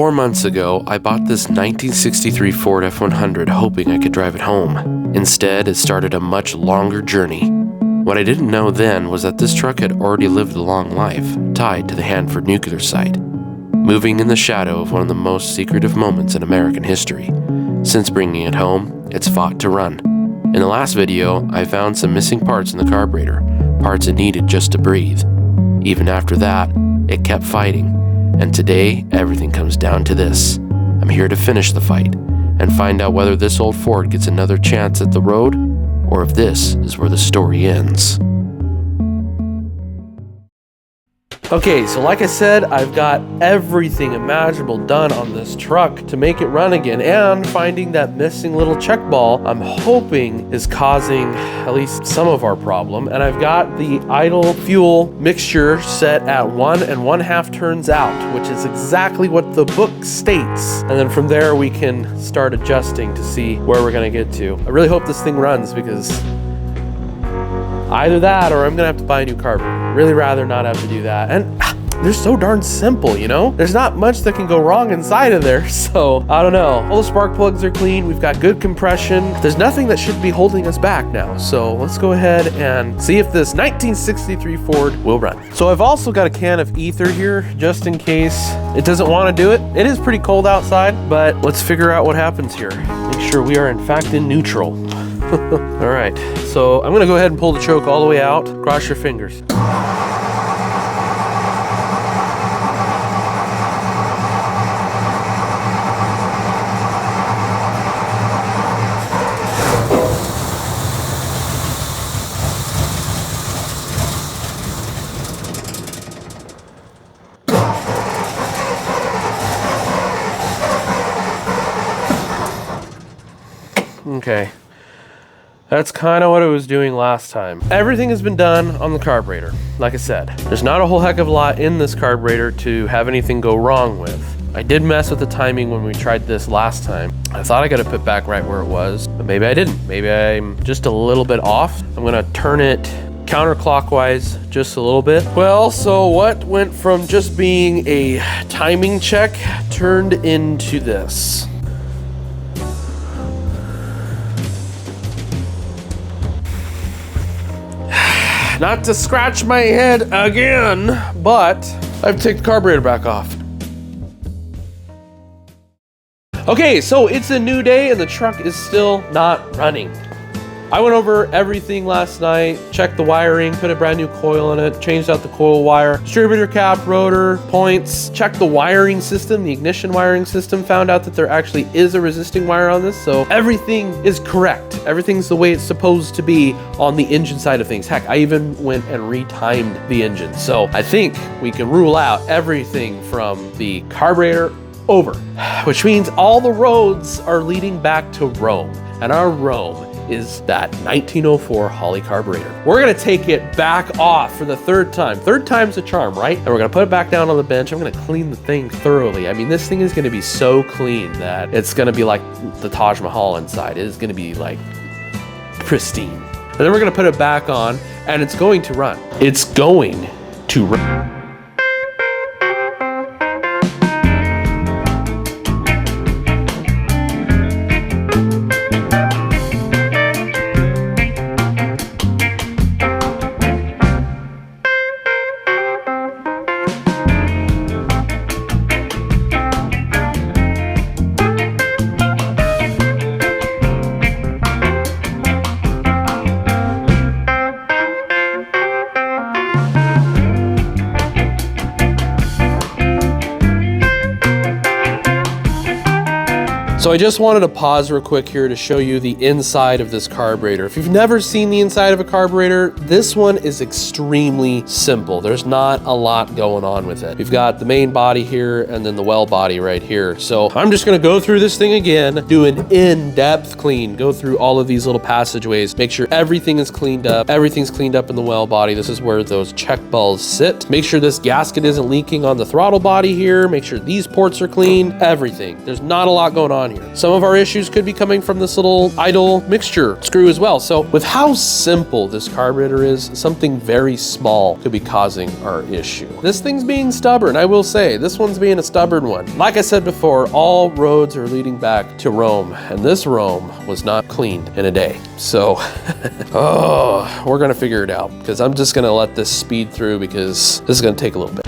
4 months ago, I bought this 1963 Ford F100 hoping I could drive it home. Instead, it started a much longer journey. What I didn't know then was that this truck had already lived a long life, tied to the Hanford nuclear site, moving in the shadow of one of the most secretive moments in American history. Since bringing it home, it's fought to run. In the last video, I found some missing parts in the carburetor, parts it needed just to breathe. Even after that, it kept fighting. And today, everything comes down to this. I'm here to finish the fight and find out whether this old Ford gets another chance at the road, or if this is where the story ends. Okay, so like I said, I've got everything imaginable done on this truck to make it run again, and finding that missing little check ball I'm hoping is causing at least some of our problem. And I've got the idle fuel mixture set at 1 1/2 turns out, which is exactly what the book states. And then from there we can start adjusting to see where we're gonna get to. I really hope this thing runs, because either that or I'm gonna have to buy a new carburetor. Really rather not have to do that. And they're so darn simple, you know? There's not much that can go wrong inside of there, so I don't know. All the spark plugs are clean, we've got good compression. There's nothing that should be holding us back now. So let's go ahead and see if this 1963 Ford will run. So I've also got a can of ether here, just in case it doesn't want to do it. It is pretty cold outside, but let's figure out what happens here. Make sure we are in fact in neutral. All right, so I'm gonna go ahead and pull the choke all the way out. Cross your fingers. Okay. That's kind of what I was doing last time. Everything has been done on the carburetor. Like I said, there's not a whole heck of a lot in this carburetor to have anything go wrong with. I did mess with the timing when we tried this last time. I thought I got it put back right where it was, but maybe I didn't. Maybe I'm just a little bit off. I'm gonna turn it counterclockwise just a little bit. Well, so what went from just being a timing check turned into this? Not to scratch my head again, but I have to take the carburetor back off. Okay, so it's a new day and the truck is still not running. I went over everything last night, checked the wiring, put a brand new coil in it, changed out the coil wire, distributor cap, rotor, points, checked the wiring system, the ignition wiring system, found out that there actually is a resisting wire on this, so everything is correct. Everything's the way it's supposed to be on the engine side of things. Heck, I even went and retimed the engine. So I think we can rule out everything from the carburetor over, which means all the roads are leading back to Rome, and our Rome is that 1904 Holley carburetor. We're gonna take it back off for the third time. Third time's a charm, right? And we're gonna put it back down on the bench. I'm gonna clean the thing thoroughly. I mean, this thing is gonna be so clean that it's gonna be like the Taj Mahal inside. It is gonna be like pristine. And then we're gonna put it back on and it's going to run. It's going to run. So I just wanted to pause real quick here to show you the inside of this carburetor. If you've never seen the inside of a carburetor, this one is extremely simple. There's not a lot going on with it. We've got the main body here and then the well body right here. So I'm just gonna go through this thing again, do an in-depth clean, go through all of these little passageways, make sure everything is cleaned up. Everything's cleaned up in the well body. This is where those check balls sit. Make sure this gasket isn't leaking on the throttle body here. Make sure these ports are clean, everything. There's not a lot going on here. here. Some of our issues could be coming from this little idle mixture screw as well. So with how simple this carburetor is, something very small could be causing our issue. This thing's being stubborn, I will say. This one's being a stubborn one. Like I said before, all roads are leading back to Rome, and this Rome was not cleaned in a day. So, oh, we're gonna figure it out, because I'm just gonna let this speed through because this is gonna take a little bit.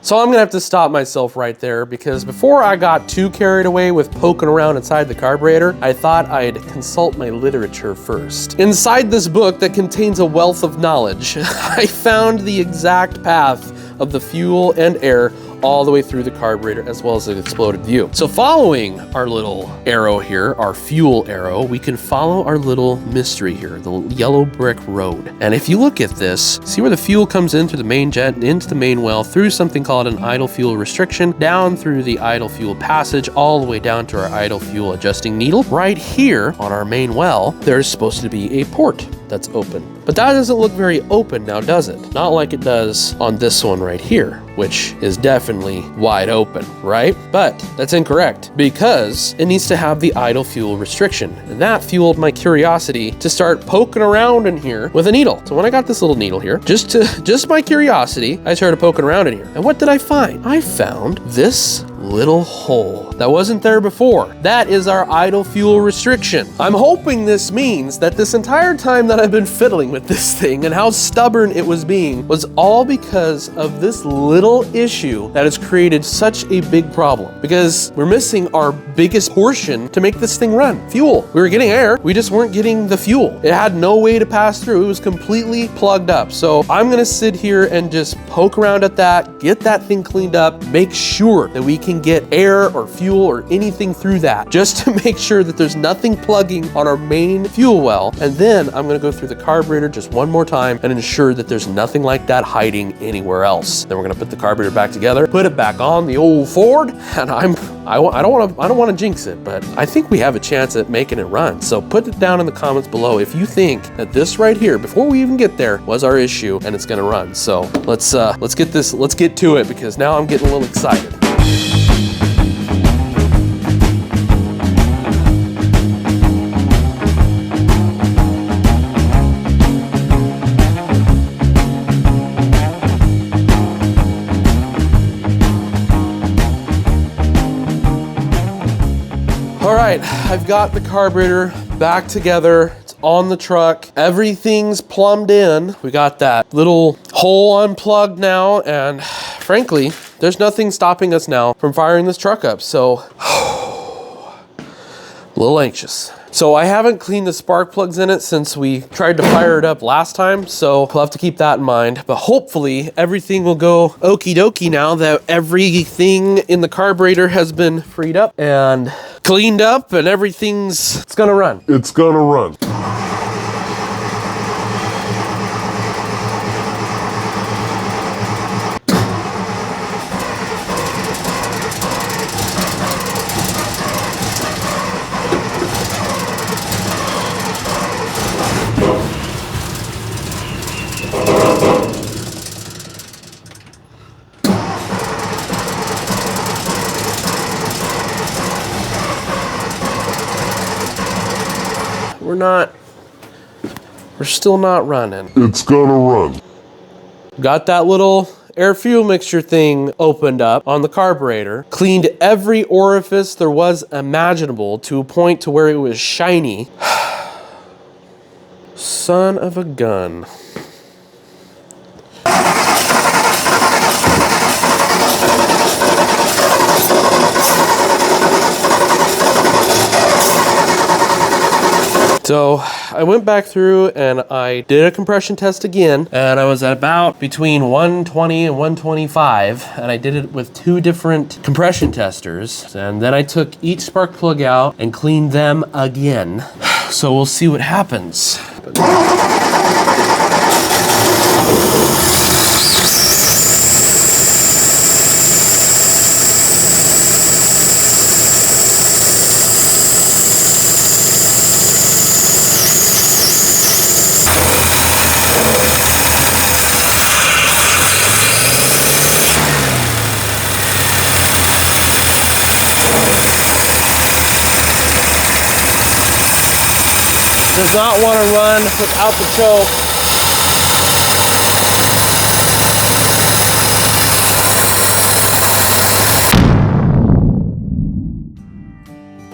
So I'm gonna have to stop myself right there, because before I got too carried away with poking around inside the carburetor, I thought I'd consult my literature first. Inside this book that contains a wealth of knowledge, I found the exact path of the fuel and air all the way through the carburetor, as well as the exploded view. So following our little arrow here, our fuel arrow, we can follow our little mystery here, the yellow brick road. And if you look at this, see where the fuel comes in through the main jet and into the main well, through something called an idle fuel restriction, down through the idle fuel passage, all the way down to our idle fuel adjusting needle. Right here on our main well, there's supposed to be a port that's open. But that doesn't look very open now, does it? Not like it does on this one right here, which is definitely wide open, right? But that's incorrect, because it needs to have the idle fuel restriction. And that fueled my curiosity to start poking around in here with a needle. So when I got this little needle here, just my curiosity, I started poking around in here. And what did I find? I found this little hole that wasn't there before. That is our idle fuel restriction. I'm hoping this means that this entire time that I've been fiddling with this thing and how stubborn it was being was all because of this little issue that has created such a big problem, because we're missing our biggest portion to make this thing run. Fuel. We were getting air, we just weren't getting the fuel. It had no way to pass through. It was completely plugged up. So I'm gonna sit here and just poke around at that, get that thing cleaned up, make sure that we can get air or fuel or anything through that, just to make sure that there's nothing plugging on our main fuel well. And then I'm gonna go through the carburetor just one more time and ensure that there's nothing like that hiding anywhere else. Then we're gonna put the carburetor back together, put it back on the old Ford, and I don't want to jinx it, but I think we have a chance at making it run. So put it down in the comments below if you think that this right here, before we even get there, was our issue and it's gonna run. So let's get to it, because now I'm getting a little excited. All right, I've got the carburetor back together. It's on the truck. Everything's plumbed in. We got that little hole unplugged now, and frankly, there's nothing stopping us now from firing this truck up. So, a little anxious. So I haven't cleaned the spark plugs in it since we tried to fire it up last time, so we'll have to keep that in mind. But hopefully everything will go okie dokie now that everything in the carburetor has been freed up and cleaned up, and it's gonna run. It's gonna run. We're still not running. It's gonna run. Got that little air fuel mixture thing opened up on the carburetor, cleaned every orifice there was imaginable to a point to where it was shiny. Son of a gun. So I went back through and I did a compression test again, and I was at about between 120 and 125, and I did it with 2 different compression testers, and then I took each spark plug out and cleaned them again. So we'll see what happens. Does not want to run without the choke.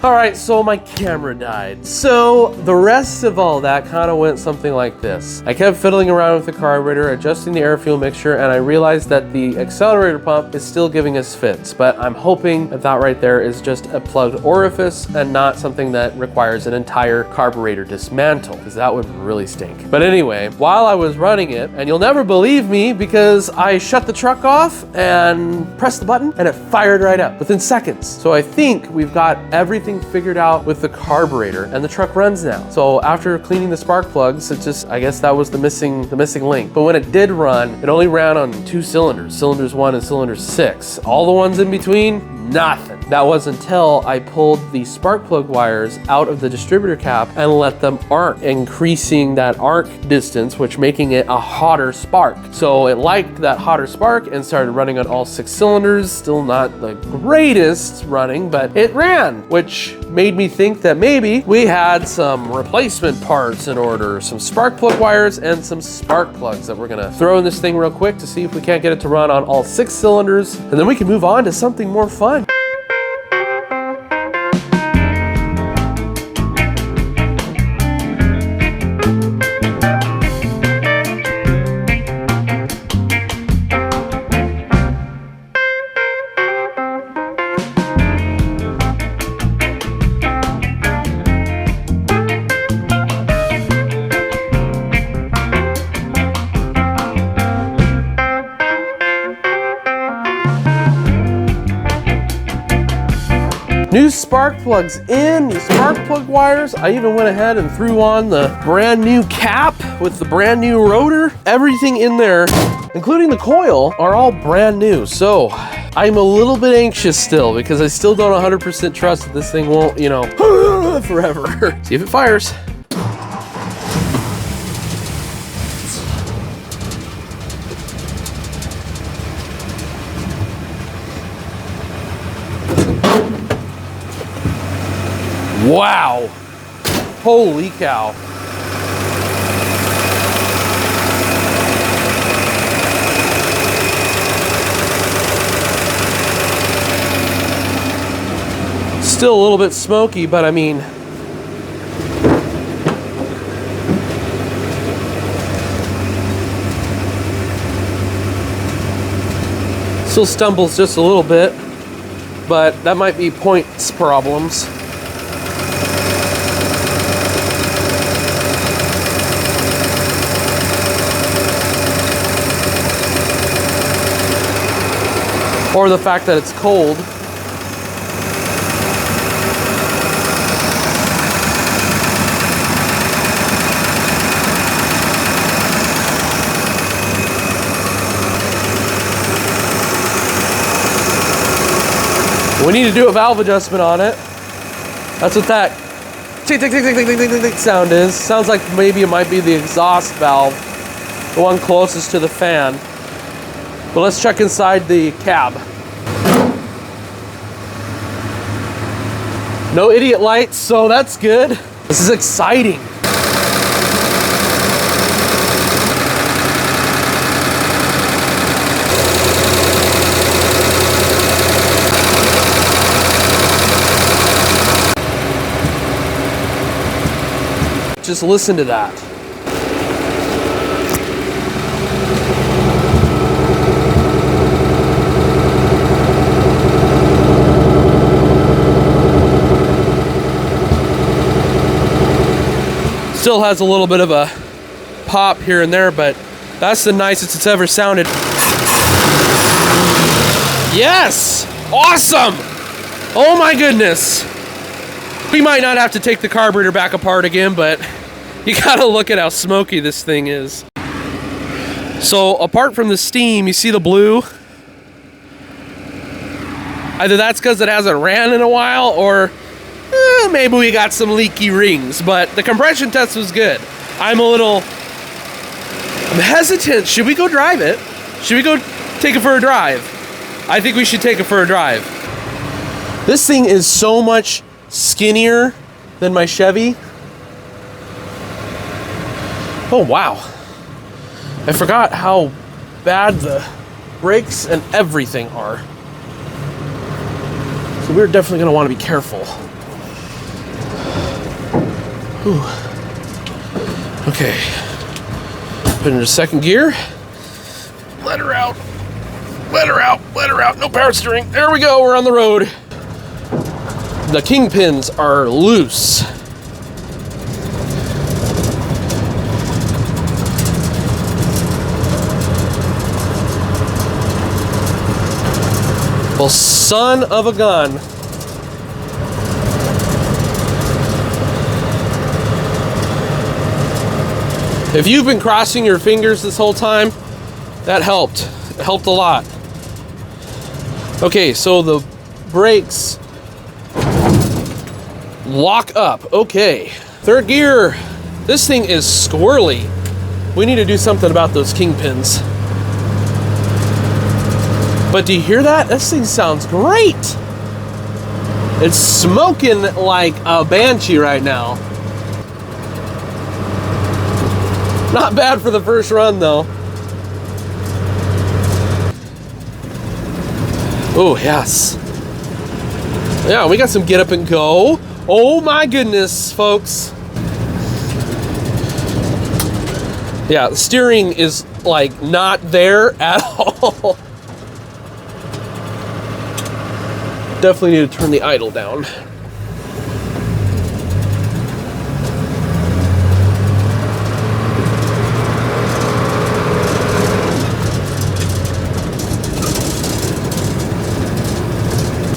All right, so my camera died. So the rest of all that kind of went something like this. I kept fiddling around with the carburetor, adjusting the air fuel mixture, and I realized that the accelerator pump is still giving us fits, but I'm hoping that that right there is just a plugged orifice and not something that requires an entire carburetor dismantle, because that would really stink. But anyway, while I was running it, and you'll never believe me because I shut the truck off and pressed the button and it fired right up within seconds. So I think we've got everything figured out with the carburetor and the truck runs now. So after cleaning the spark plugs, it just, I guess that was the missing link. But when it did run, it only ran on 2 cylinders, cylinders 1 and cylinder 6. All the ones in between, nothing. That was until I pulled the spark plug wires out of the distributor cap and let them arc, increasing that arc distance, which making it a hotter spark. So it liked that hotter spark and started running on all 6 cylinders. Still not the greatest running, but it ran, which made me think that maybe we had some replacement parts in order, some spark plug wires and some spark plugs that we're gonna throw in this thing real quick to see if we can't get it to run on all 6 cylinders, and then we can move on to something more fun. New spark plugs in, new spark plug wires. I even went ahead and threw on the brand new cap with the brand new rotor. Everything in there, including the coil, are all brand new. So I'm a little bit anxious still because I still don't 100% trust that this thing won't, you know, forever. See if it fires. Wow, holy cow. Still a little bit smoky, but I mean, still stumbles just a little bit, but that might be points problems. Or the fact that it's cold. We need to do a valve adjustment on it. That's what that tick, tick, tick, tick, tick, tick, tick, tick sound is. Sounds like maybe it might be the exhaust valve, the one closest to the fan. But let's check inside the cab. No idiot lights, so that's good. This is exciting. Just listen to that. Still has a little bit of a pop here and there, but that's the nicest it's ever sounded. Yes! Awesome! Oh my goodness. We might not have to take the carburetor back apart again, but you gotta look at how smoky this thing is. So apart from the steam, you see the blue? Either that's because it hasn't ran in a while, or maybe we got some leaky rings, but the compression test was good. I'm hesitant. Should we go drive it? Should we go take it for a drive? I think we should take it for a drive. This thing is so much skinnier than my Chevy. Oh, wow. I forgot how bad the brakes and everything are. So we're definitely going to want to be careful. Whew. Okay. Put it into second gear. Let her out. Let her out. Let her out. No power steering. There we go. We're on the road. The kingpins are loose. Well, son of a gun. If you've been crossing your fingers this whole time, that helped. It helped a lot. Okay, so the brakes lock up. Okay, third gear. This thing is squirrely. We need to do something about those kingpins. But do you hear that? This thing sounds great. It's smoking like a banshee right now. Not bad for the first run though. Oh, yes. Yeah, we got some get up and go. Oh my goodness, folks. Yeah, the steering is like not there at all. Definitely need to turn the idle down.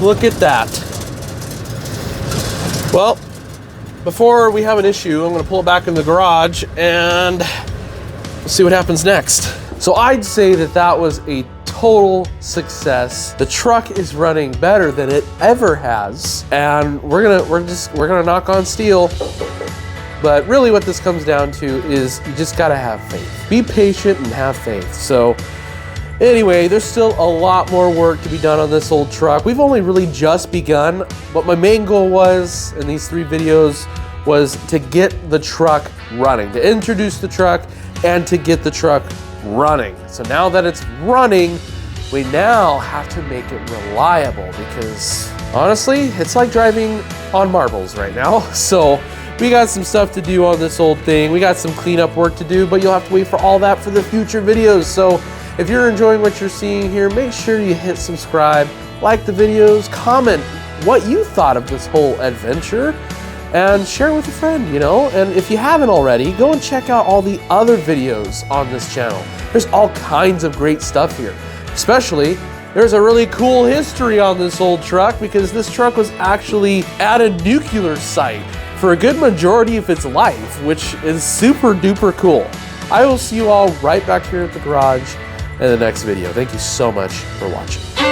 Look at that. Well, before we have an issue, I'm going to pull it back in the garage and we'll see what happens next. So I'd say that that was a total success. The truck is running better than it ever has, and we're gonna knock on steel. But really what this comes down to is you just gotta have faith. Be patient and have faith. So anyway, there's still a lot more work to be done on this old truck. We've only really just begun. What my main goal was in these 3 videos was to get the truck running, to introduce the truck and to get the truck running. So now that it's running, we now have to make it reliable, because honestly, it's like driving on marbles right now. So we got some stuff to do on this old thing. We got some cleanup work to do, but you'll have to wait for all that for the future videos. So if you're enjoying what you're seeing here, make sure you hit subscribe, like the videos, comment what you thought of this whole adventure, and share with a friend, you know? And if you haven't already, go and check out all the other videos on this channel. There's all kinds of great stuff here. Especially, there's a really cool history on this old truck, because this truck was actually at a nuclear site for a good majority of its life, which is super duper cool. I will see you all right back here at the garage in the next video. Thank you so much for watching.